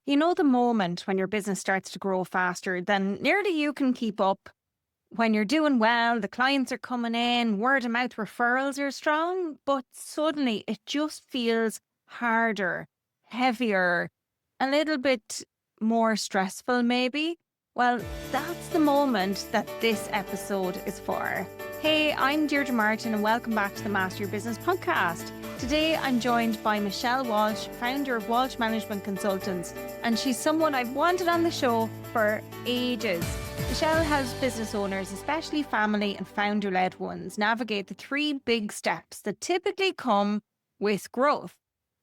You know, the moment when your business starts to grow faster than nearly you can keep up, when you're doing well, the clients are coming in, word of mouth referrals are strong, but suddenly it just feels harder, heavier, a little bit more stressful, maybe. Well, that's the moment that this episode is for. Hey, I'm Deirdre Martin, and welcome back to the Master Your Business podcast. Today, I'm joined by Michelle Walshe, founder of Walshe Management Consultants, and she's someone I've wanted on the show for ages. Michelle helps business owners, especially family and founder-led ones, navigate the three big steps that typically come with growth: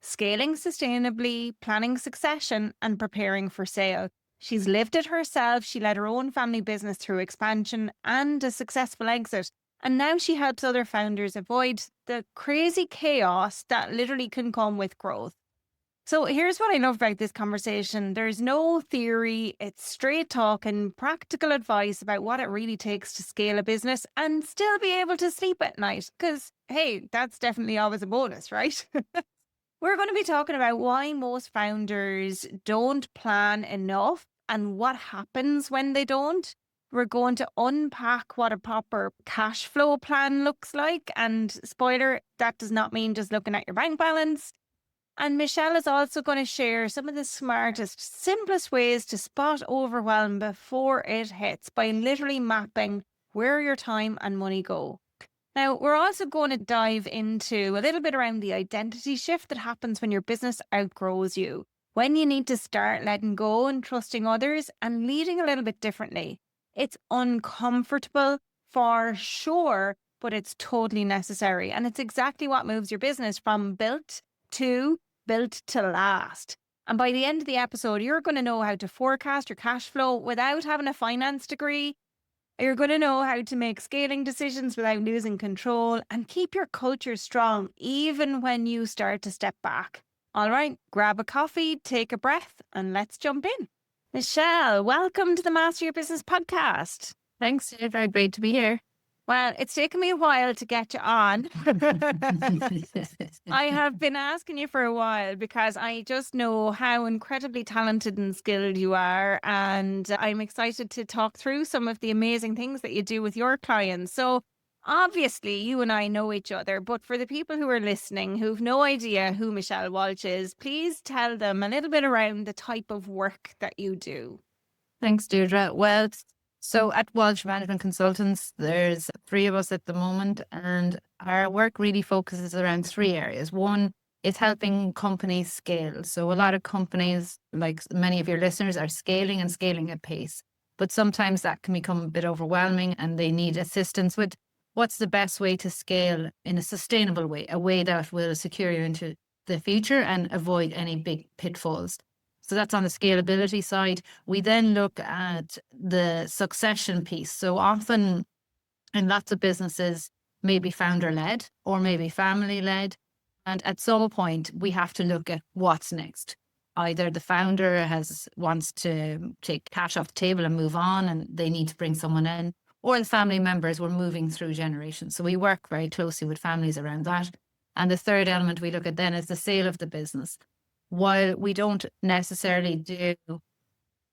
scaling sustainably, planning succession, and preparing for sale. She's lived it herself. She led her own family business through expansion and a successful exit. And now she helps other founders avoid the crazy chaos that literally can come with growth. So here's what I love about this conversation. There's no theory. It's straight talk and practical advice about what it really takes to scale a business and still be able to sleep at night. Because, hey, that's definitely always a bonus, right? We're going to be talking about why most founders don't plan enough and what happens when they don't. We're going to unpack what a proper cash flow plan looks like. And spoiler, that does not mean just looking at your bank balance. And Michelle is also going to share some of the smartest, simplest ways to spot overwhelm before it hits by literally mapping where your time and money go. Now, we're also going to dive into a little bit around the identity shift that happens when your business outgrows you, when you need to start letting go and trusting others and leading a little bit differently. It's uncomfortable for sure, but it's totally necessary. And it's exactly what moves your business from built to last. And by the end of the episode, you're going to know how to forecast your cash flow without having a finance degree. You're going to know how to make scaling decisions without losing control and keep your culture strong, even when you start to step back. All right, grab a coffee, take a breath, and let's jump in. Michelle, welcome to the Master Your Business podcast. Thanks, Deirdre. Great to be here. Well, it's taken me a while to get you on. I have been asking you for a while because I just know how incredibly talented and skilled you are. And I'm excited to talk through some of the amazing things that you do with your clients. So obviously, you and I know each other, but for the people who are listening who've no idea who Michelle Walshe is, please tell them a little bit around the type of work that you do. Thanks, Deirdre. Well, so at Walshe Management Consultants, there's 3 of us at the moment, and our work really focuses around 3 areas. One is helping companies scale. So a lot of companies, like many of your listeners, are scaling and scaling at pace. But sometimes that can become a bit overwhelming and they need assistance with what's the best way to scale in a sustainable way, a way that will secure you into the future and avoid any big pitfalls. So that's on the scalability side. We then look at the succession piece. So often in lots of businesses, maybe founder-led or maybe family-led. And at some point, we have to look at what's next. Either the founder wants to take cash off the table and move on and they need to bring someone in, or the family members were moving through generations. So we work very closely with families around that. And the third element we look at then is the sale of the business. While we don't necessarily do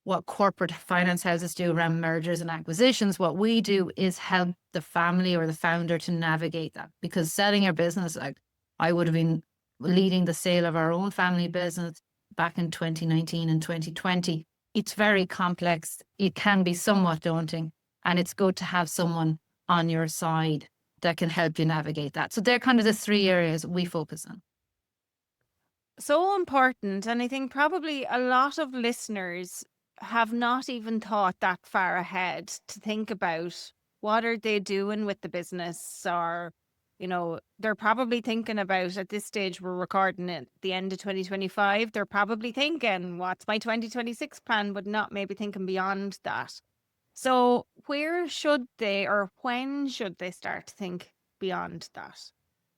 what corporate finance houses do around mergers and acquisitions, what we do is help the family or the founder to navigate that. Because selling your business, like I would have been leading the sale of our own family business back in 2019 and 2020. It's very complex. It can be somewhat daunting, and it's good to have someone on your side that can help you navigate that. So they're kind of the 3 areas we focus on. So important. And I think probably a lot of listeners have not even thought that far ahead to think about what are they doing with the business, or, you know, they're probably thinking about, at this stage, we're recording it the end of 2025. They're probably thinking, what's my 2026 plan, but not maybe thinking beyond that. So where should they, or when should they start to think beyond that?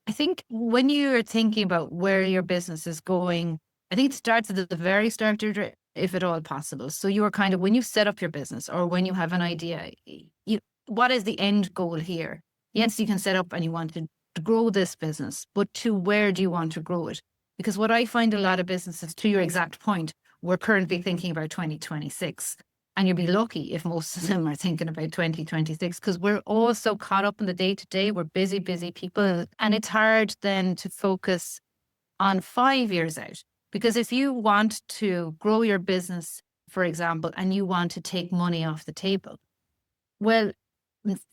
I think when you're thinking about where your business is going, I think it starts at the very start, if at all possible. So you're kind of, when you set up your business or when you have an idea, what is the end goal here? Yes, you can set up and you want to grow this business, but to where do you want to grow it? Because what I find a lot of businesses, to your exact point, we're currently thinking about 2026. And you'll be lucky if most of them are thinking about 2026, because we're all so caught up in the day to day. We're busy, busy people. And it's hard then to focus on 5 years out. Because if you want to grow your business, for example, and you want to take money off the table, well,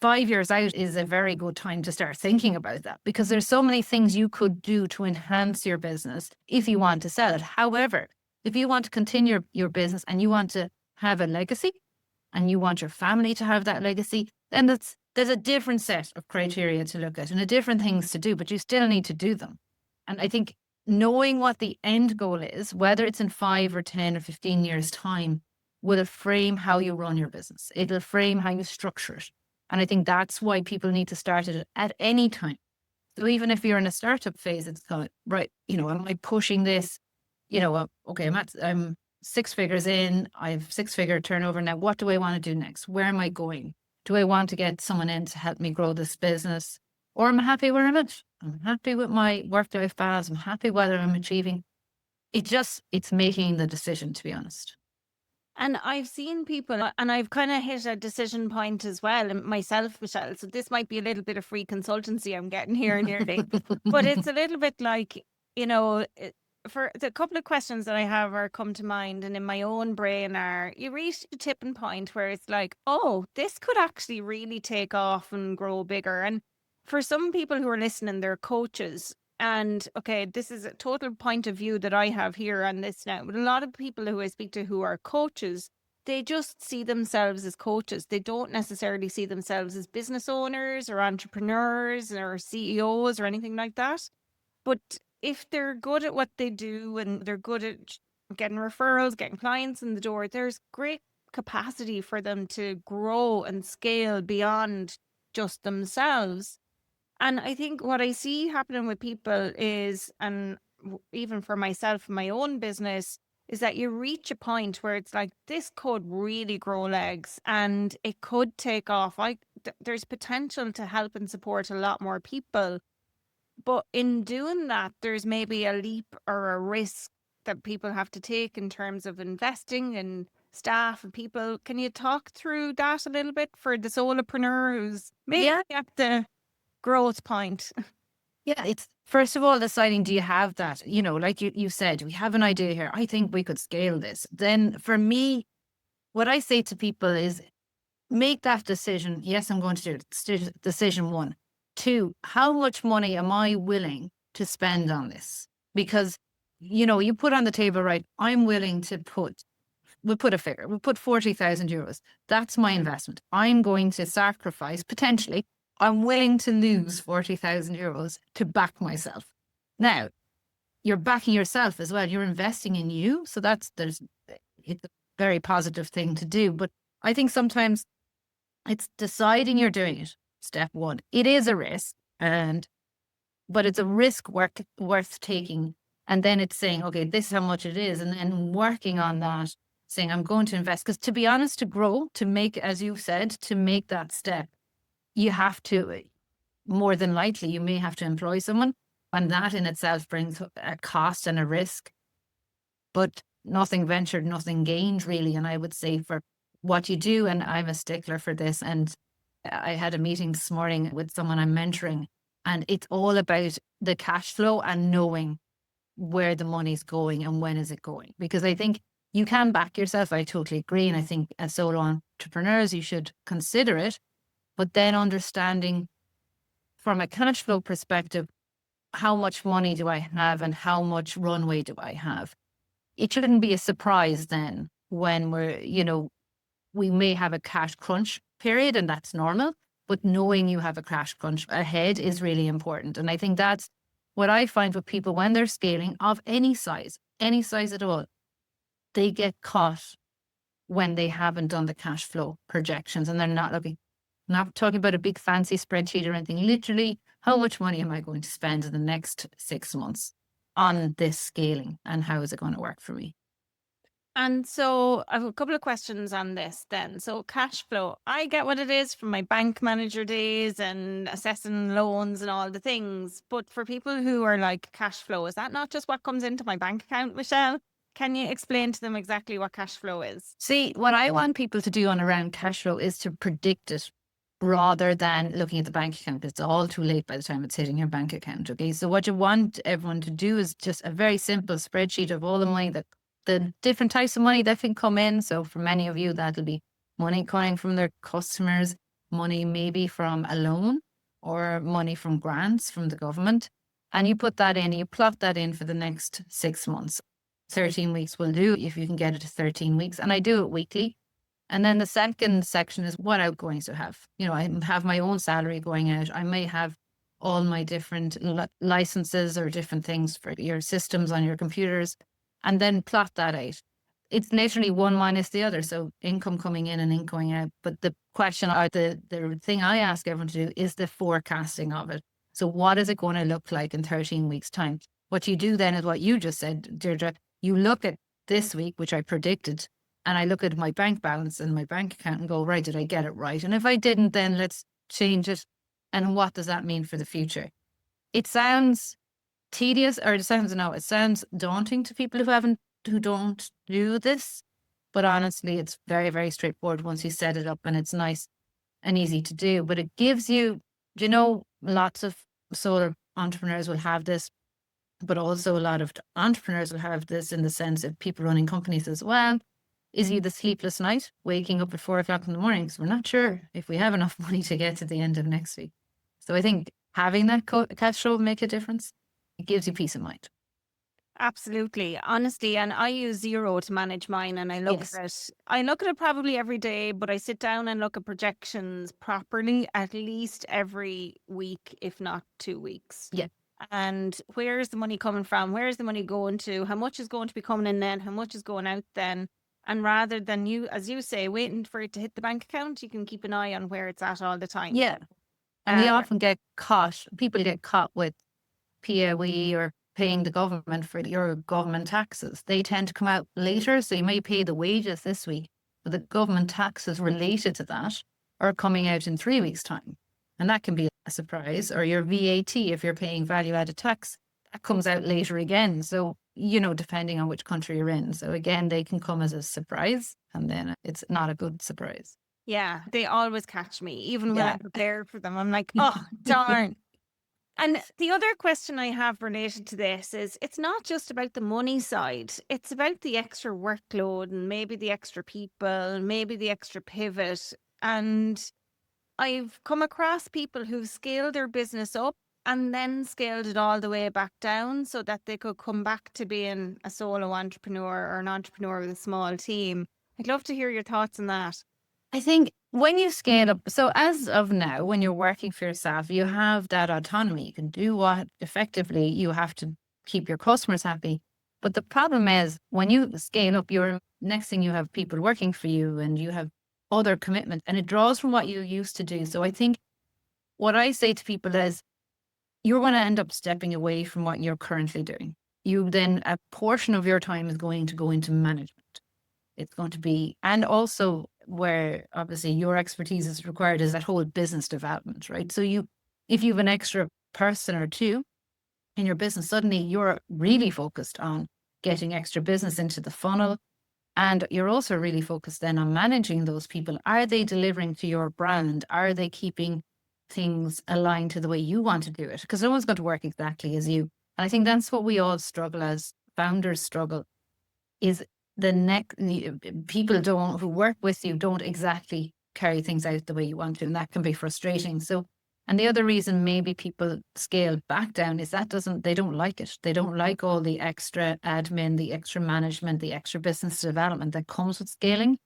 5 years out is a very good time to start thinking about that, because there's so many things you could do to enhance your business if you want to sell it. However, if you want to continue your business and you want to have a legacy and you want your family to have that legacy, then there's a different set of criteria to look at and a different things to do, but you still need to do them. And I think knowing what the end goal is, whether it's in 5 or 10 or 15 years time, will frame how you run your business. It'll frame how you structure it. And I think that's why people need to start it at any time. So even if you're in a startup phase, it's kind of, right, am I pushing this? Okay, I'm 6 figures in, I have 6-figure turnover now. What do I want to do next? Where am I going? Do I want to get someone in to help me grow this business? Or am I happy where I'm at? I'm happy with my work-life balance. I'm happy whether I'm achieving. It's making the decision, to be honest. And I've seen people, and I've kind of hit a decision point as well, and myself, Michelle. So this might be a little bit of free consultancy I'm getting here nearly, but it's a little bit like, for the couple of questions that I have are come to mind and in my own brain are, you reach a tipping point where it's like, oh, this could actually really take off and grow bigger. And for some people who are listening, they're coaches. And okay, this is a total point of view that I have here on this now. But a lot of people who I speak to who are coaches, they just see themselves as coaches. They don't necessarily see themselves as business owners or entrepreneurs or CEOs or anything like that. But if they're good at what they do and they're good at getting referrals, getting clients in the door, there's great capacity for them to grow and scale beyond just themselves. And I think what I see happening with people is, and even for myself, my own business, is that you reach a point where it's like, this could really grow legs and it could take off. There's potential to help and support a lot more people. But in doing that, there's maybe a leap or a risk that people have to take in terms of investing in staff and people. Can you talk through that a little bit for the solopreneur who's maybe at the growth point? Yeah, it's first of all deciding, do you have that? Like you said, we have an idea here. I think we could scale this. Then for me, what I say to people is make that decision. Yes, I'm going to do it. Decision 1. 2, how much money am I willing to spend on this? Because, you put on the table, right, I'm willing to we'll put a figure, we'll put 40,000 euros. That's my investment. I'm going to sacrifice, potentially, I'm willing to lose 40,000 euros to back myself. Now, you're backing yourself as well. You're investing in you. So it's a very positive thing to do. But I think sometimes it's deciding you're doing it. Step 1. It is a risk, but it's a risk worth taking. And then it's saying, okay, this is how much it is. And then working on that, saying, I'm going to invest. Because to be honest, to grow, to make, as you said, to make that step, you have to, more than likely, you may have to employ someone. And that in itself brings a cost and a risk. But nothing ventured, nothing gained, really. And I would say for what you do, and I'm a stickler for this, and I had a meeting this morning with someone I'm mentoring, and it's all about the cash flow and knowing where the money's going and when is it going. Because I think you can back yourself. I totally agree. And I think as solo entrepreneurs, you should consider it. But then understanding from a cash flow perspective, how much money do I have and how much runway do I have? It shouldn't be a surprise then when we may have a cash crunch period, and that's normal, but knowing you have a cash crunch ahead is really important. And I think that's what I find with people when they're scaling of any size at all, they get caught when they haven't done the cash flow projections and they're not talking about a big fancy spreadsheet or anything. Literally, how much money am I going to spend in the next 6 months on this scaling, and how is it going to work for me? And so I have a couple of questions on this then. So cash flow, I get what it is from my bank manager days and assessing loans and all the things. But for people who are like, cash flow, is that not just what comes into my bank account, Michelle? Can you explain to them exactly what cash flow is? See, what I want people to do on around cash flow is to predict it rather than looking at the bank account. It's all too late by the time it's hitting your bank account. Okay. So what you want everyone to do is just a very simple spreadsheet of all the money that the different types of money that can come in. So for many of you, that'll be money coming from their customers, money maybe from a loan or money from grants from the government. And you put that in, you plot that in for the next 6 months. 13 weeks will do if you can get it to 13 weeks. And I do it weekly. And then the second section is what outgoings I have. You know, I have my own salary going out. I may have all my different licenses or different things for your systems on your computers, and then plot that out. It's literally one minus the other. So income coming in and income going out. But the question or the thing I ask everyone to do is the forecasting of it. So what is it going to look like in 13 weeks' time? What you do then is what you just said, Deirdre. You look at this week, which I predicted, and I look at my bank balance and my bank account and go, right, did I get it right? And if I didn't, then let's change it. And what does that mean for the future? It sounds tedious, or it sounds daunting to people who don't do this. But honestly, it's very, very straightforward once you set it up, and it's nice and easy to do. But it gives you, lots of solo entrepreneurs will have this, but also a lot of entrepreneurs will have this in the sense of people running companies as well. Is you the sleepless night, waking up at 4 o'clock in the morning because we're not sure if we have enough money to get to the end of next week. So I think having that cash flow will make a difference. It gives you peace of mind. Absolutely. Honestly, and I use Zero to manage mine, and I look Yes. at it. I look at it probably every day, but I sit down and look at projections properly at least every week, if not 2 weeks. Yeah. And where's the money coming from? Where's the money going to? How much is going to be coming in then? How much is going out then? And rather than you, as you say, waiting for it to hit the bank account, you can keep an eye on where it's at all the time. Yeah. And we Uh, often people get caught with PAYE or paying the government for your government taxes. They tend to come out later. So you may pay the wages this week, but the government taxes related to that are coming out in 3 weeks' time. And that can be a surprise. Or your VAT, if you're paying value added tax, that comes out later again. So, depending on which country you're in. So again, they can come as a surprise, and then it's not a good surprise. yeah, they always catch me, even when Yeah. I'm prepared for them. I'm like, oh, darn. And the other question I have related to this is it's not just about the money side, it's about the extra workload and maybe the extra people, maybe the extra pivot. And I've come across people who've scaled their business up and then scaled it all the way back down so that they could come back to being a solo entrepreneur or an entrepreneur with a small team. I'd love to hear your thoughts on that. I think when you scale up, so as of now, when you're working for yourself, you have that autonomy. You can do what effectively you have to keep your customers happy. But the problem is when you scale up, your next thing you have people working for you and you have other commitments, and it draws from what you used to do. So I think what I say to people is you're going to end up stepping away from what you're currently doing. A portion of your time is going to go into management. It's going to be, and also where obviously your expertise is required is that whole business development, right? So if you have an extra person or two in your business, suddenly you're really focused on getting extra business into the funnel. And you're also really focused then on managing those people. Are they delivering to your brand? Are they keeping things aligned to the way you want to do it? Because no one's going to work exactly as you. And I think that's what we all struggle as founders struggle is people who work with you don't exactly carry things out the way you want to, and that can be frustrating. So, and the other reason maybe people scale back down is they don't like it. They don't like all the extra admin, the extra management, the extra business development that comes with scaling,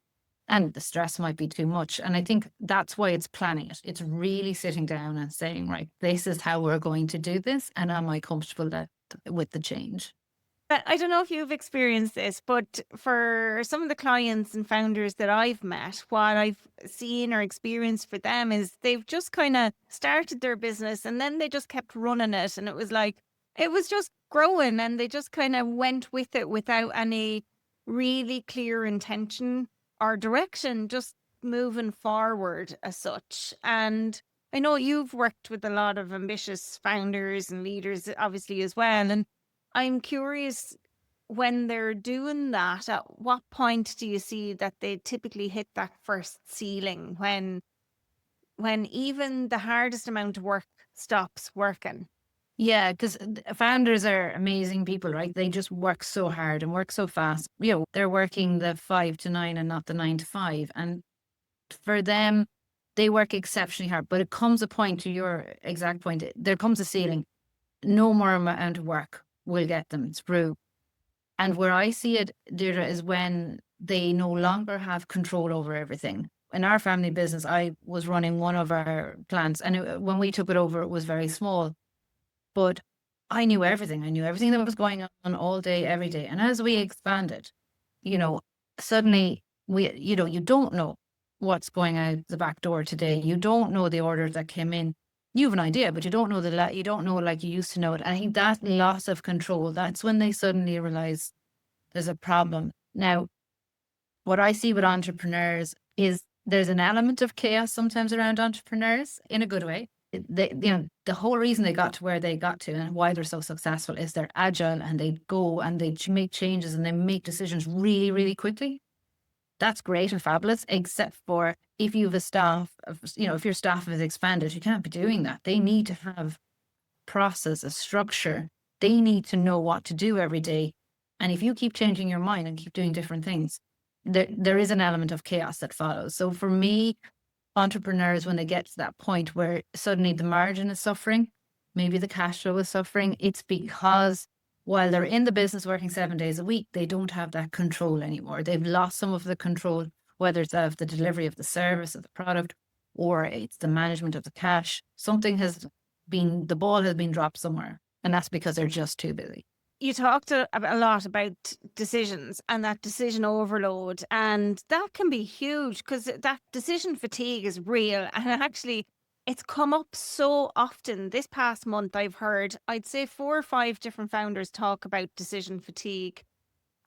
and the stress might be too much. And I think that's why it's planning it. It's really sitting down and saying, right, this is how we're going to do this, and am I comfortable with the change? But I don't know if you've experienced this, but for some of the clients and founders that I've met, what I've seen or experienced for them is they've just kind of started their business and then they just kept running it. And it was just growing and they just kind of went with it without any really clear intention or direction, just moving forward as such. And I know you've worked with a lot of ambitious founders and leaders, obviously, as well. And I'm curious, when they're doing that, at what point do you see that they typically hit that first ceiling when even the hardest amount of work stops working? Yeah, because founders are amazing people, right? They just work so hard and work so fast. They're working the 5 to 9 and not the 9 to 5. And for them, they work exceptionally hard. But it comes a point, to your exact point, there comes a ceiling. No more amount of work will get them through. And where I see it, Deirdre, is when they no longer have control over everything. In our family business, I was running one of our plants, and when we took it over, it was very small. But I knew everything. I knew everything that was going on all day, every day. And as we expanded, suddenly you don't know what's going out the back door today. You don't know the orders that came in. You have an idea, but you don't know you don't know it like you used to know it. And I think that loss of control, that's when they suddenly realize there's a problem. Now, what I see with entrepreneurs is there's an element of chaos sometimes around entrepreneurs in a good way. The whole reason they got to where they got to and why they're so successful is they're agile and they go and they make changes and they make decisions really, really quickly. That's great and fabulous, except for if you have a staff, if your staff is expanded, you can't be doing that. They need to have process, a structure. They need to know what to do every day. And if you keep changing your mind and keep doing different things, there is an element of chaos that follows. So for me, entrepreneurs, when they get to that point where suddenly the margin is suffering, maybe the cash flow is suffering, it's because while they're in the business working 7 days a week, they don't have that control anymore. They've lost some of the control, whether it's of the delivery of the service, of the product, or it's the management of the cash. The ball has been dropped somewhere, and that's because they're just too busy. You talked a lot about decisions and that decision overload, and that can be huge because that decision fatigue is real. And actually, it's come up so often. This past month, I've heard, I'd say 4 or 5 different founders talk about decision fatigue.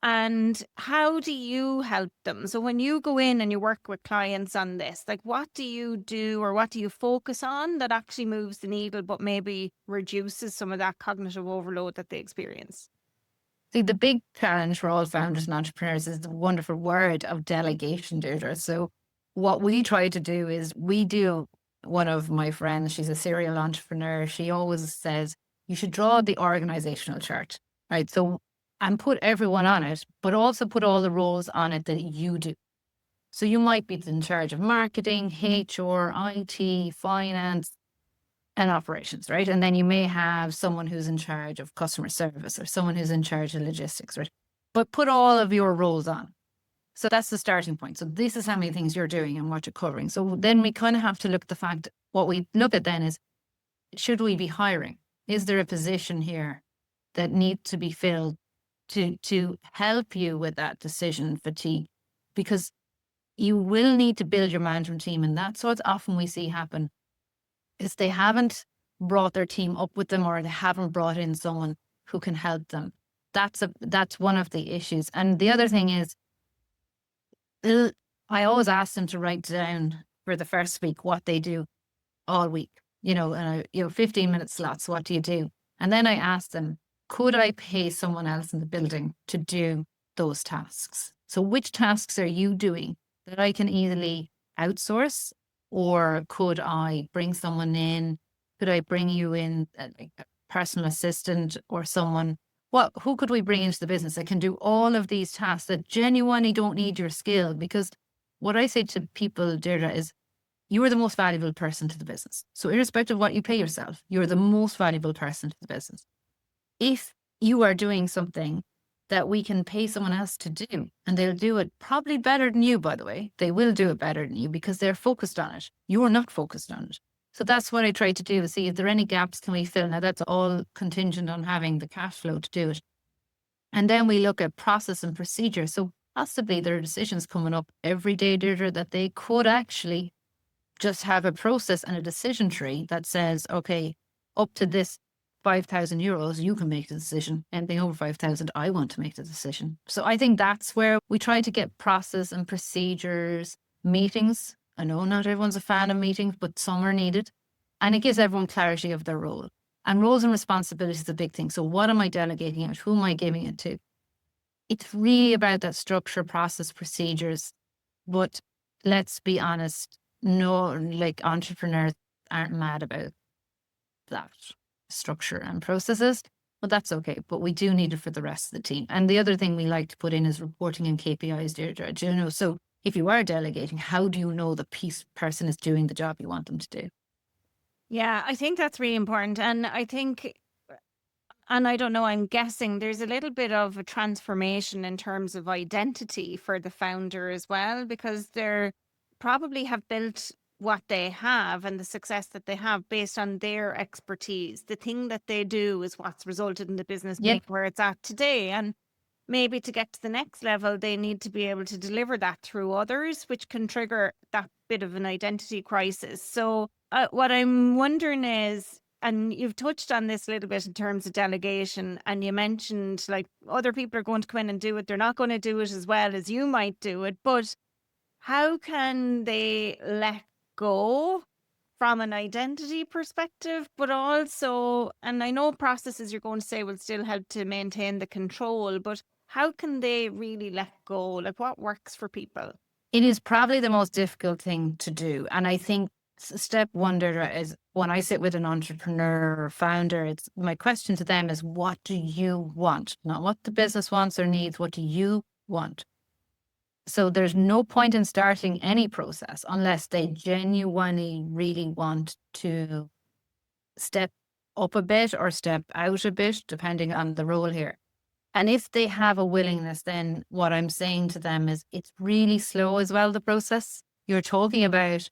And how do you help them? So when you go in and you work with clients on this, like what do you do or what do you focus on that actually moves the needle, but maybe reduces some of that cognitive overload that they experience? See, the big challenge for all founders and entrepreneurs is the wonderful word of delegation, Deirdre. So what we try to do is one of my friends, she's a serial entrepreneur. She always says, you should draw the organizational chart, right? So, and put everyone on it, but also put all the roles on it that you do. So you might be in charge of marketing, HR, IT, finance, and operations, right? And then you may have someone who's in charge of customer service or someone who's in charge of logistics, right? But put all of your roles on. So that's the starting point. So this is how many things you're doing and what you're covering. So then we kind of have to look at the fact, what we look at then is, should we be hiring? Is there a position here that needs to be filled to help you with that decision fatigue? Because you will need to build your management team. And that's what often we see happen is they haven't brought their team up with them, or they haven't brought in someone who can help them. That's one of the issues. And the other thing is, I always ask them to write down for the first week what they do all week, and 15-minute slots. What do you do? And then I ask them, could I pay someone else in the building to do those tasks? So which tasks are you doing that I can easily outsource? Or could I bring someone in? Could I bring you in, like a personal assistant or someone? Who could we bring into the business that can do all of these tasks that genuinely don't need your skill? Because what I say to people, Deirdre, is you are the most valuable person to the business. So irrespective of what you pay yourself, you're the most valuable person to the business. If you are doing something that we can pay someone else to do, and they'll do it probably better than you, by the way, they will do it better than you because they're focused on it. You're not focused on it. So that's what I try to do, is see if there are any gaps can we fill. Now that's all contingent on having the cash flow to do it. And then we look at process and procedure. So possibly there are decisions coming up every day, Deirdre, that they could actually just have a process and a decision tree that says, okay, up to this 5,000 euros, you can make the decision. Anything over 5,000, I want to make the decision. So I think that's where we try to get process and procedures, meetings. I know not everyone's a fan of meetings, but some are needed. And it gives everyone clarity of their role. And roles and responsibilities is a big thing. So what am I delegating out? Who am I giving it to? It's really about that structure, process, procedures. But let's be honest, no, like entrepreneurs aren't mad about that structure and processes, but that's okay. But we do need it for the rest of the team. And the other thing we like to put in is reporting and KPIs, Deirdre. Do you know? So if you are delegating, how do you know the person is doing the job you want them to do? Yeah, I think that's really important. And I think, and I don't know, I'm guessing there's a little bit of a transformation in terms of identity for the founder as well, because they're probably have built what they have and the success that they have based on their expertise. The thing that they do is what's resulted in the business Yeah. being where it's at today. And maybe to get to the next level, they need to be able to deliver that through others, which can trigger that bit of an identity crisis. So, what I'm wondering is, and you've touched on this a little bit in terms of delegation, and you mentioned like other people are going to come in and do it. They're not going to do it as well as you might do it, but how can they let go from an identity perspective, but also, and I know processes you're going to say will still help to maintain the control, but how can they really let go? Like what works for people? It is probably the most difficult thing to do. And I think step one Deirdre, is when I sit with an entrepreneur or founder, it's my question to them is, what do you want? Not what the business wants or needs. What do you want? So there's no point in starting any process unless they genuinely really want to step up a bit or step out a bit, depending on the role here. And if they have a willingness, then what I'm saying to them is it's really slow as well, the process. You're talking about,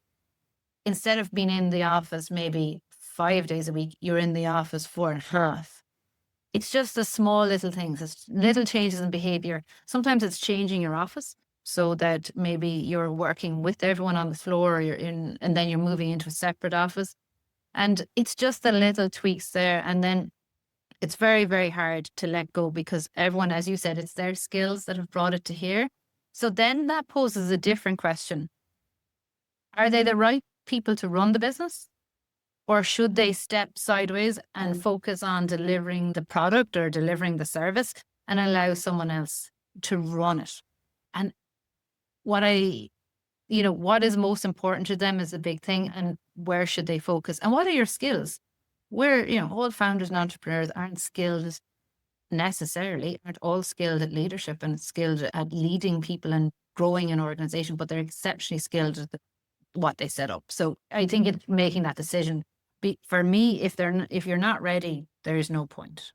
instead of being in the office maybe 5 days a week, you're in the office 4.5. It's just the small little things, it's little changes in behavior. Sometimes it's changing your office so that maybe you're working with everyone on the floor, or and then you're moving into a separate office. And it's just the little tweaks there. And then it's very, very hard to let go because everyone, as you said, it's their skills that have brought it to here. So then that poses a different question. Are they the right people to run the business? Or should they step sideways and focus on delivering the product or delivering the service and allow someone else to run it? And what is most important to them is a big thing, and where should they focus? And what are your skills? All founders and entrepreneurs aren't skilled necessarily, aren't all skilled at leadership and skilled at leading people and growing an organization, but they're exceptionally skilled at what they set up. So I think it's making that decision. For me, if you're not ready, there is no point.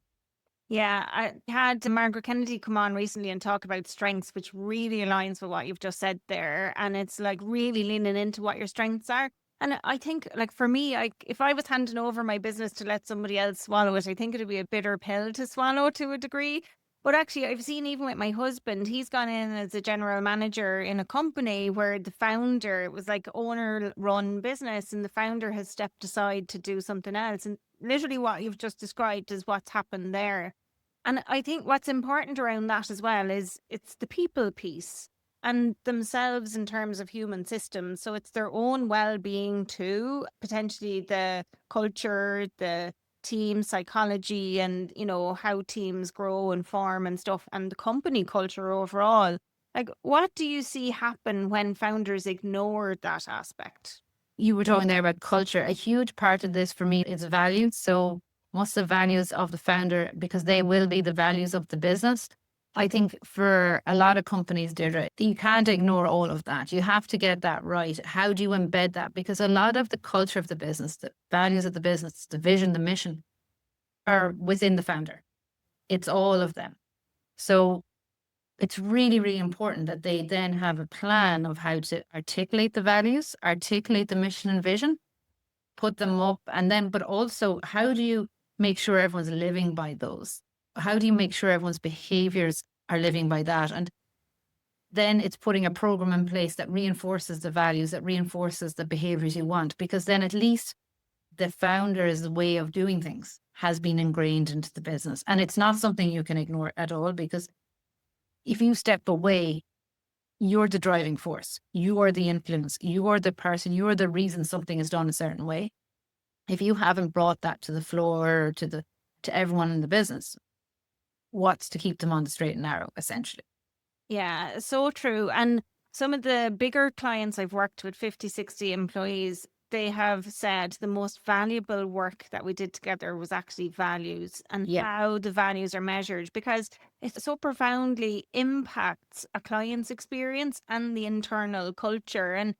Yeah, I had Margaret Kennedy come on recently and talk about strengths, which really aligns with what you've just said there. And it's like really leaning into what your strengths are. And I think, like for me, if I was handing over my business to let somebody else swallow it, I think it'd be a bitter pill to swallow to a degree. But actually, I've seen even with my husband, he's gone in as a general manager in a company where the founder, it was like owner run business, and the founder has stepped aside to do something else. And literally what you've just described is what's happened there. And I think what's important around that as well is it's the people piece and themselves in terms of human systems. So it's their own well-being too, potentially the culture, the team psychology, and how teams grow and form and stuff, and the company culture overall. Like, what do you see happen when founders ignore that aspect? You were talking there about culture. A huge part of this for me is values. So what's the values of the founder? Because they will be the values of the business. I think for a lot of companies, Deirdre, you can't ignore all of that. You have to get that right. How do you embed that? Because a lot of the culture of the business, the values of the business, the vision, the mission are within the founder. It's all of them. So it's really, really important that they then have a plan of how to articulate the values, articulate the mission and vision, put them up, and then, but also how do you make sure everyone's living by those? How do you make sure everyone's behaviors are living by that? And then it's putting a program in place that reinforces the values, that reinforces the behaviors you want, because then at least the founder's way of doing things has been ingrained into the business. And it's not something you can ignore at all, because if you step away, you're the driving force. You are the influence. You are the person. You are the reason something is done a certain way. If you haven't brought that to the floor, to everyone in the business, what's to keep them on the straight and narrow, essentially. Yeah, so true. And some of the bigger clients I've worked with, 50, 60 employees, they have said the most valuable work that we did together was actually values and Yeah. how the values are measured, because it so profoundly impacts a client's experience and the internal culture. And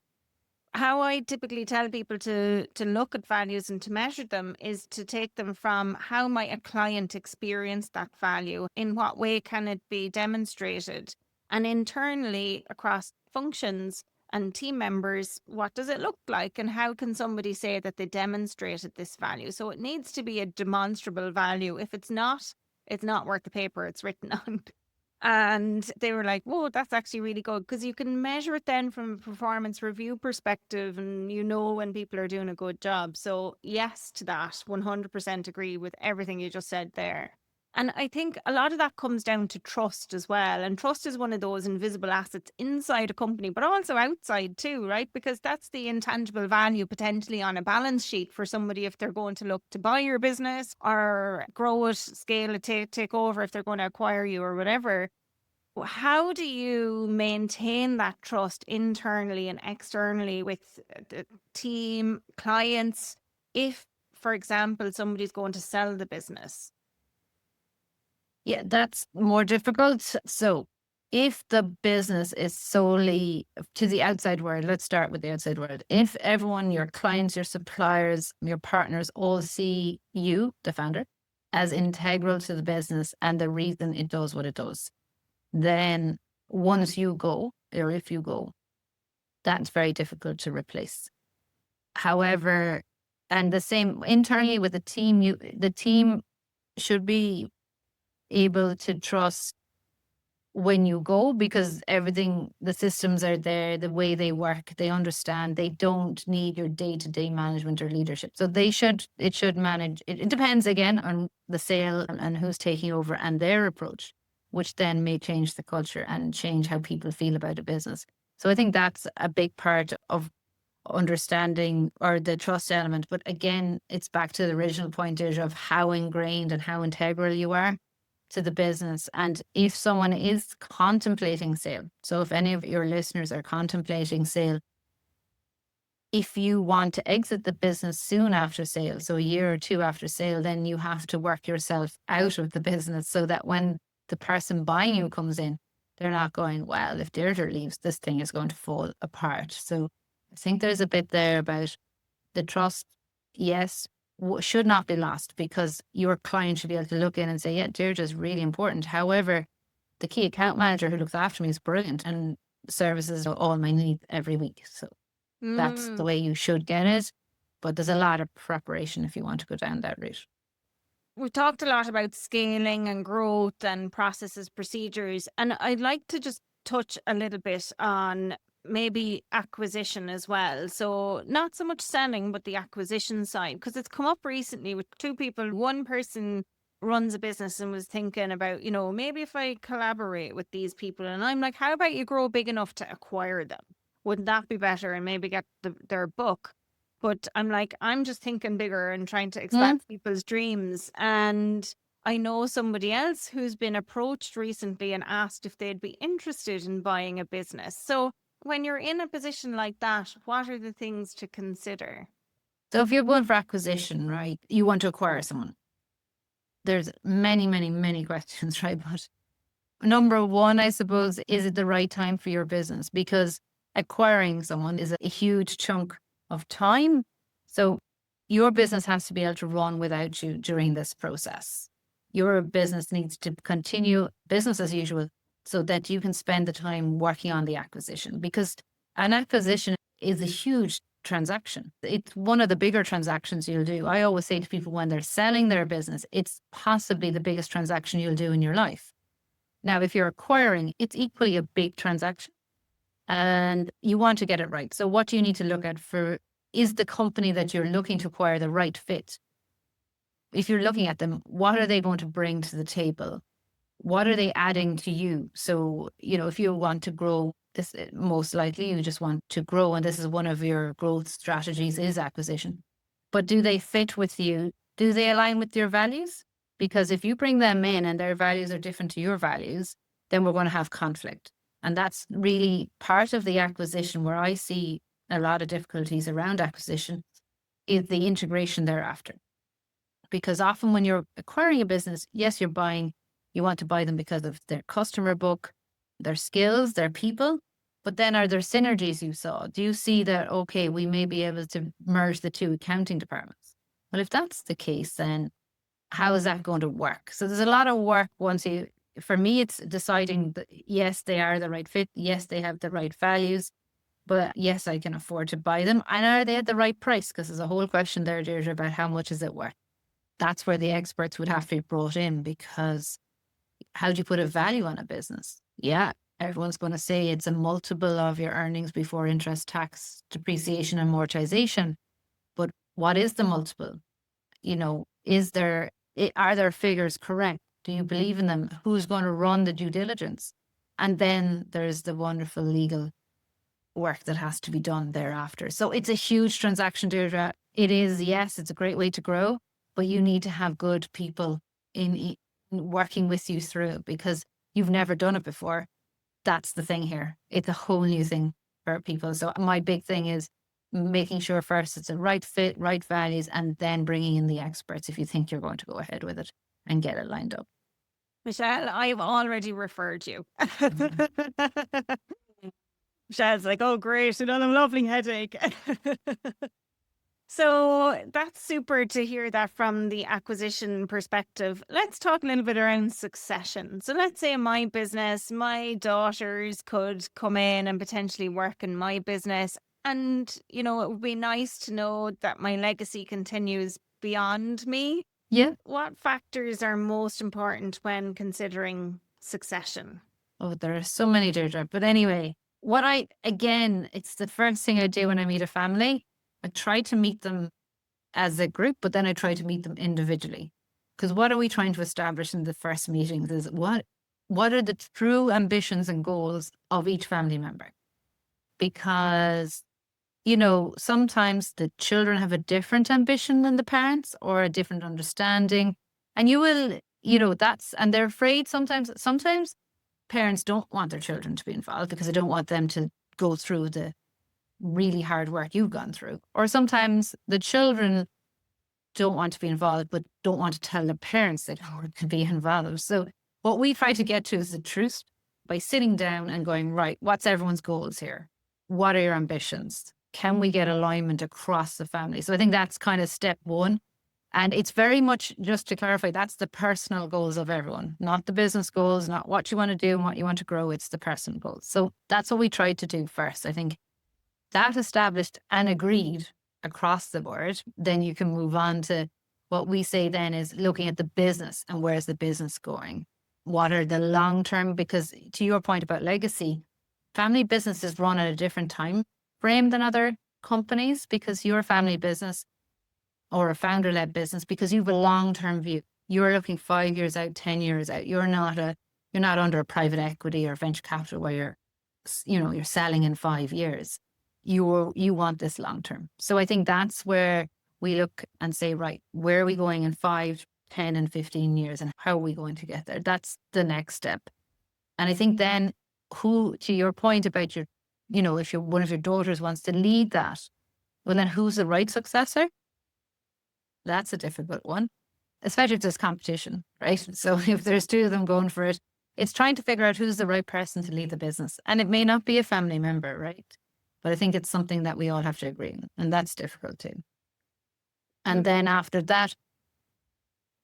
how I typically tell people to look at values and to measure them is to take them from how might a client experience that value, in what way can it be demonstrated, and internally across functions and team members, what does it look like, and how can somebody say that they demonstrated this value? So it needs to be a demonstrable value. If it's not, it's not worth the paper it's written on. And they were like, whoa, that's actually really good, because you can measure it then from a performance review perspective, and you know when people are doing a good job. So yes to that, 100% agree with everything you just said there. And I think a lot of that comes down to trust as well. And trust is one of those invisible assets inside a company, but also outside too, right? Because that's the intangible value potentially on a balance sheet for somebody if they're going to look to buy your business or grow it, scale it, take over if they're going to acquire you or whatever. How do you maintain that trust internally and externally with the team, clients, if, for example, somebody's going to sell the business? Yeah, that's more difficult. So if the business is solely to the outside world, let's start with the outside world. If everyone, your clients, your suppliers, your partners all see you, the founder, as integral to the business and the reason it does what it does, then once you go, or if you go, that's very difficult to replace. However, and the same internally with the team, the team should be able to trust when you go, because everything, the systems are there, the way they work, they understand, they don't need your day-to-day management or leadership. So it should manage, it depends again on the sale and who's taking over and their approach, which then may change the culture and change how people feel about a business. So I think that's a big part of understanding, or the trust element. But again, it's back to the original point of how ingrained and how integral you are to the business. And if someone is contemplating sale, so if any of your listeners are contemplating sale, if you want to exit the business soon after sale, so a year or two after sale, then you have to work yourself out of the business so that when the person buying you comes in, they're not going, well, if Deirdre leaves, this thing is going to fall apart. So I think there's a bit there about the trust, yes, should not be lost, because your client should be able to look in and say, yeah, Deirdre is really important. However, the key account manager who looks after me is brilliant and services all my needs every week. So that's the way you should get it. But there's a lot of preparation if you want to go down that route. We've talked a lot about scaling and growth and processes, procedures, and I'd like to just touch a little bit on maybe acquisition as well. So not so much selling, but the acquisition side, because it's come up recently with two people. One person runs a business and was thinking about, maybe if I collaborate with these people, and I'm like, how about you grow big enough to acquire them? Wouldn't that be better? And maybe get their book. But I'm like, I'm just thinking bigger and trying to expand people's dreams. And I know somebody else who's been approached recently and asked if they'd be interested in buying a business. So when you're in a position like that, what are the things to consider? So if you're going for acquisition, right, you want to acquire someone. There's many, many, many questions, right? But number one, I suppose, is it the right time for your business? Because acquiring someone is a huge chunk of time. So your business has to be able to run without you during this process. Your business needs to continue business as usual so that you can spend the time working on the acquisition, because an acquisition is a huge transaction. It's one of the bigger transactions you'll do. I always say to people when they're selling their business, it's possibly the biggest transaction you'll do in your life. Now, if you're acquiring, it's equally a big transaction and you want to get it right. So what do you need to look at is the company that you're looking to acquire the right fit? If you're looking at them, what are they going to bring to the table? What are they adding to you? So, if you want to grow, this most likely you just want to grow, and this is one of your growth strategies is acquisition. But do they fit with you? Do they align with your values? Because if you bring them in and their values are different to your values, then we're going to have conflict. And that's really part of the acquisition where I see a lot of difficulties around acquisition is the integration thereafter. Because often when you're acquiring a business, yes, you want to buy them because of their customer book, their skills, their people, but then are there synergies you saw? Do you see that, okay, we may be able to merge the two accounting departments? Well, if that's the case, then how is that going to work? So there's a lot of work for me, it's deciding that yes, they are the right fit. Yes, they have the right values, but yes, I can afford to buy them. And are they at the right price? Because there's a whole question there, Deirdre, about how much is it worth? That's where the experts would have to be brought in, because how do you put a value on a business? Yeah, everyone's going to say it's a multiple of your earnings before interest, tax, depreciation, and amortization. But what is the multiple? Are their figures correct? Do you believe in them? Who's going to run the due diligence? And then there's the wonderful legal work that has to be done thereafter. So it's a huge transaction, Deirdre. It is, yes, it's a great way to grow, but you need to have good people in working with you through it, because you've never done it before. That's the thing here. It's a whole new thing for people. So my big thing is making sure first it's a right fit, right values, and then bringing in the experts if you think you're going to go ahead with it and get it lined up. Michelle, I've already referred you. Michelle's like, oh, great, another lovely headache. So that's super to hear that from the acquisition perspective. Let's talk a little bit around succession. So let's say in my business, my daughters could come in and potentially work in my business. And, it would be nice to know that my legacy continues beyond me. Yeah. What factors are most important when considering succession? Oh, there are so many, Deirdre. But anyway, it's the first thing I do when I meet a family. I try to meet them as a group, but then I try to meet them individually. Because what are we trying to establish in the first meetings is what are the true ambitions and goals of each family member? Because, sometimes the children have a different ambition than the parents or a different understanding. And you will, and they're afraid sometimes parents don't want their children to be involved because they don't want them to go through the really hard work you've gone through. Or sometimes the children don't want to be involved, but don't want to tell their parents they don't want to be involved. So what we try to get to is the truth by sitting down and going, right, what's everyone's goals here? What are your ambitions? Can we get alignment across the family? So I think that's kind of step one. And it's very much, just to clarify, that's the personal goals of everyone, not the business goals, not what you want to do and what you want to grow. It's the personal goals. So that's what we tried to do first. I think that established and agreed across the board, then you can move on to what we say then is looking at the business and where's the business going? What are the long-term, because to your point about legacy, family businesses run at a different time frame than other companies, because you're a family business or a founder-led business because you have a long-term view. You're looking 5 years out, 10 years out. You're not under a private equity or venture capital where you're selling in 5 years. You want this long-term. So I think that's where we look and say, right, where are we going in 5, 10 and 15 years and how are we going to get there? That's the next step. And I think then to your point about if one of your daughters wants to lead that, well, then who's the right successor? That's a difficult one, especially if there's competition, right? So if there's two of them going for it, it's trying to figure out who's the right person to lead the business. And it may not be a family member, right? But I think it's something that we all have to agree on, and that's difficult too. And then after that,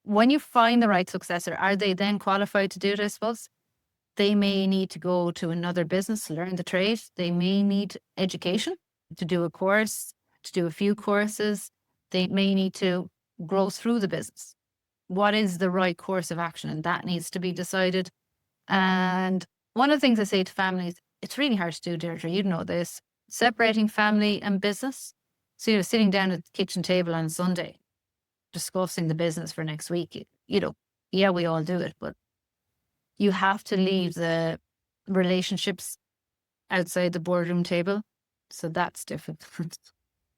when you find the right successor, are they then qualified to do it, I suppose? They may need to go to another business, learn the trade. They may need education to do a course, to do a few courses. They may need to grow through the business. What is the right course of action? And that needs to be decided. And one of the things I say to families, it's really hard to do, Deirdre, you know this, separating family and business. So you're sitting down at the kitchen table on Sunday, discussing the business for next week. Yeah, we all do it, but you have to leave the relationships outside the boardroom table. So that's difficult.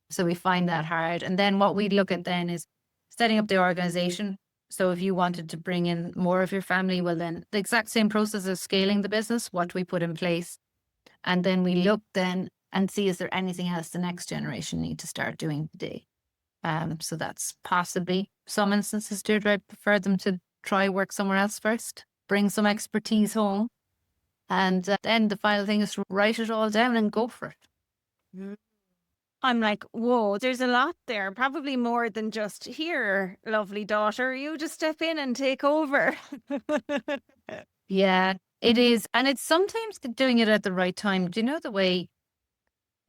So we find that hard. And then what we look at then is setting up the organization. So if you wanted to bring in more of your family, well, then the exact same process of scaling the business, what do we put in place? And then we look then and see, is there anything else the next generation need to start doing today? So that's possibly some instances, Deirdre, I prefer them to try work somewhere else first, bring some expertise home. And then the final thing is to write it all down and go for it. I'm like, whoa, there's a lot there. Probably more than just here, lovely daughter. You just step in and take over. Yeah, it is. And it's sometimes doing it at the right time. Do you know the way?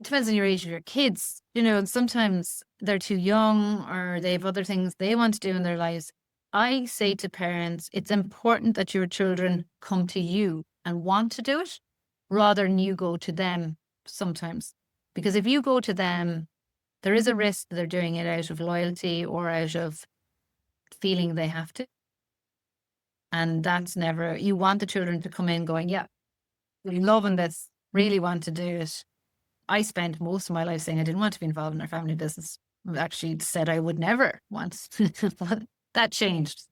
It depends on your age of your kids, and sometimes they're too young or they have other things they want to do in their lives. I say to parents, it's important that your children come to you and want to do it rather than you go to them sometimes. Because if you go to them, there is a risk that they're doing it out of loyalty or out of feeling they have to. And that's never, you want the children to come in going, yeah, we're loving this, really want to do it. I spent most of my life saying I didn't want to be involved in our family business. I actually said I would never want. But that changed.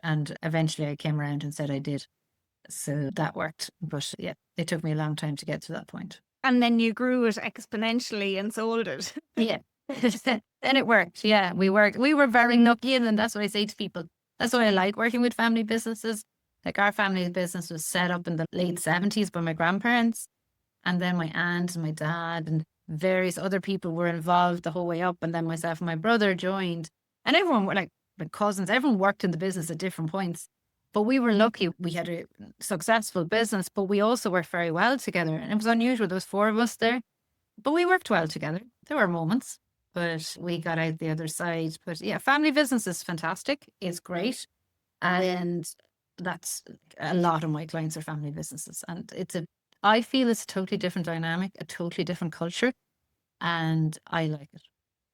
And eventually I came around and said I did. So that worked. But yeah, it took me a long time to get to that point. And then you grew it exponentially and sold it. Yeah. Then it worked. Yeah, we were very lucky. And then that's what I say to people. That's why I like working with family businesses. Like our family business was set up in the late 70s by my grandparents. And then my aunt and my dad and various other people were involved the whole way up. And then myself and my brother joined. And everyone were like my cousins, everyone worked in the business at different points. But we were lucky. We had a successful business, but we also worked very well together. And it was unusual. There was 4 of us there, but we worked well together. There were moments, but we got out the other side. But yeah, family business is fantastic. It's great. And that's a lot of my clients are family businesses. And I feel it's a totally different dynamic, a totally different culture. And I like it.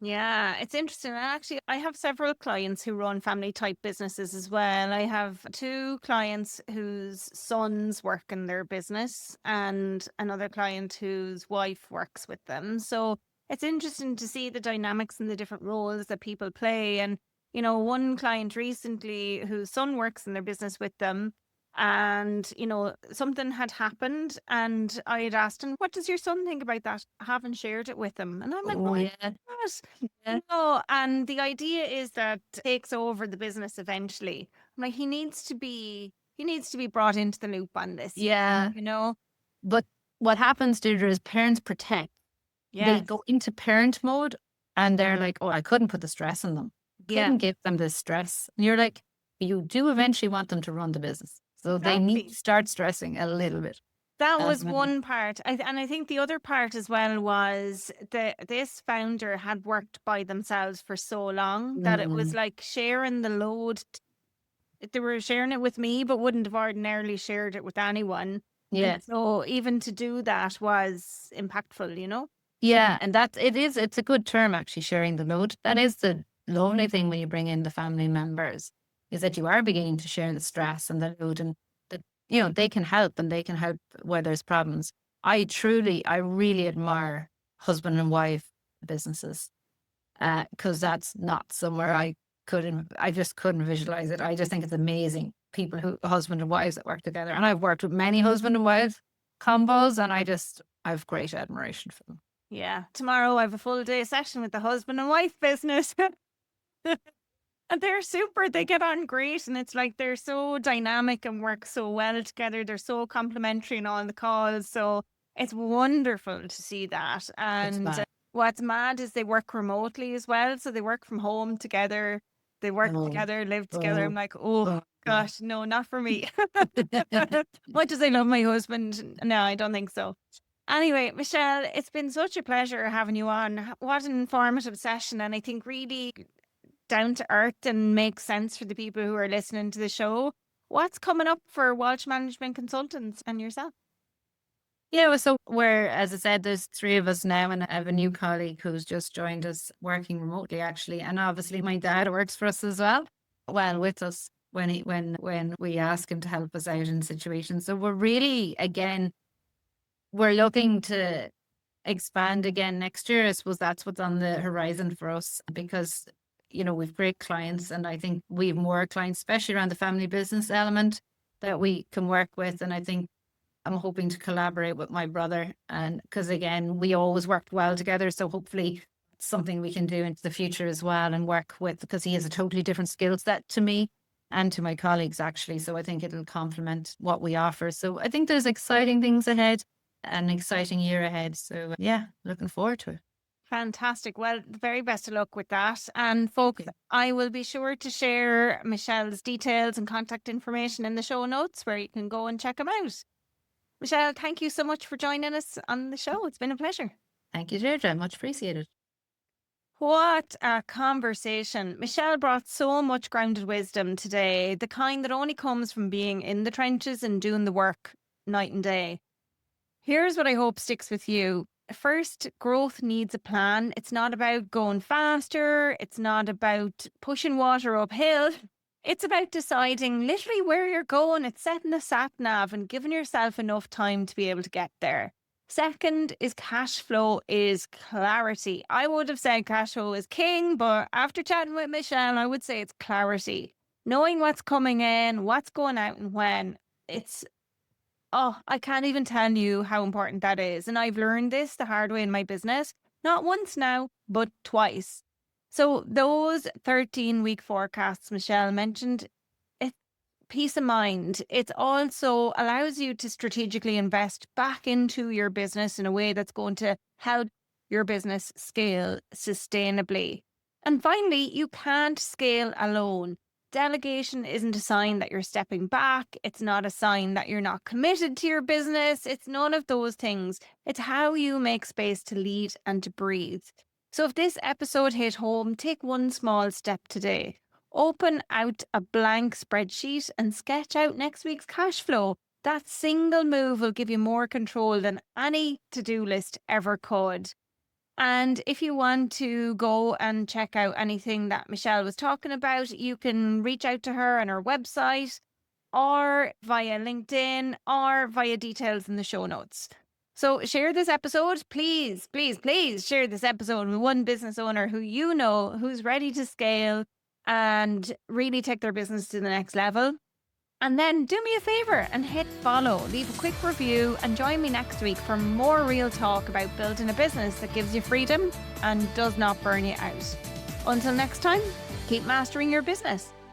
Yeah, it's interesting. And actually, I have several clients who run family type businesses as well. I have 2 clients whose sons work in their business and another client whose wife works with them. So it's interesting to see the dynamics and the different roles that people play. And, one client recently whose son works in their business with them. And, something had happened and I had asked him, what does your son think about that? I haven't shared it with him. And I'm like, Oh, what? yeah. Yeah. No, and the idea is that takes over the business eventually. I'm like, he needs to be brought into the loop on this. Yeah. You know? But what happens, Deirdre, is parents protect. They Yes. go into parent mode and they're like, oh, I couldn't put the stress on them. Yeah. Couldn't give them the stress. And you're like, you do eventually want them to run the business. So they need Exactly. to start stressing a little bit. That was one part. And I think the other part as well was that this founder had worked by themselves for so long that it was like sharing the load. They were sharing it with me, but wouldn't have ordinarily shared it with anyone. Yeah. And so even to do that was impactful. Yeah. And it's a good term, actually, sharing the load. That is the lovely thing when you bring in the family members, is that you are beginning to share the stress and the load, and that, they can help and they can help where there's problems. I really admire husband and wife businesses, because that's not somewhere I just couldn't visualize it. I just think it's amazing. People husband and wives that work together. And I've worked with many husband and wife combos, and I have great admiration for them. Yeah. Tomorrow I have a full day session with the husband and wife business. And they're super. They get on great. And it's like they're so dynamic and work so well together. They're so complimentary in all the calls. So it's wonderful to see that. And what's mad is they work remotely as well. So they work from home together. They work together, live together. I'm like, oh gosh, no, not for me. Much as I love my husband, no, I don't think so. Anyway, Michelle, it's been such a pleasure having you on. What an informative session. And I think really down to earth and makes sense for the people who are listening to the show. What's coming up for Walshe Management Consultants and yourself? Yeah, so as I said, there's 3 of us now, and I have a new colleague who's just joined us working remotely, actually. And obviously my dad works for us as well with us when we ask him to help us out in situations. So we're really, again, we're looking to expand again next year. I suppose that's what's on the horizon for us, because we've great clients, and I think we have more clients, especially around the family business element, that we can work with. And I think I'm hoping to collaborate with my brother, and because again, we always worked well together. So hopefully it's something we can do into the future as well and work with, because he has a totally different skill set to me and to my colleagues actually. So I think it'll complement what we offer. So I think there's exciting things ahead, an exciting year ahead. So yeah, looking forward to it. Fantastic. Well, the very best of luck with that. And folks, I will be sure to share Michelle's details and contact information in the show notes where you can go and check them out. Michelle, thank you so much for joining us on the show. It's been a pleasure. Thank you, Deirdre. Much appreciated. What a conversation. Michelle brought so much grounded wisdom today, the kind that only comes from being in the trenches and doing the work night and day. Here's what I hope sticks with you. First, growth needs a plan. It's not about going faster. It's not about pushing water uphill. It's about deciding literally where you're going. It's setting a sat nav and giving yourself enough time to be able to get there. Second is cash flow is clarity. I would have said cash flow is king, but after chatting with Michelle, I would say it's clarity. Knowing what's coming in, what's going out and when. I can't even tell you how important that is. And I've learned this the hard way in my business, not once now, but twice. So those 13-week forecasts Michelle mentioned, it's peace of mind. It also allows you to strategically invest back into your business in a way that's going to help your business scale sustainably. And finally, you can't scale alone. Delegation isn't a sign that you're stepping back. It's not a sign that you're not committed to your business. It's none of those things. It's how you make space to lead and to breathe. So if this episode hit home, take one small step today. Open out a blank spreadsheet and sketch out next week's cash flow. That single move will give you more control than any to-do list ever could. And if you want to go and check out anything that Michelle was talking about, you can reach out to her on her website or via LinkedIn or via details in the show notes. So share this episode, please, please, please share this episode with one business owner who you know who's ready to scale and really take their business to the next level. And then do me a favor and hit follow, leave a quick review, and join me next week for more real talk about building a business that gives you freedom and does not burn you out. Until next time, keep mastering your business.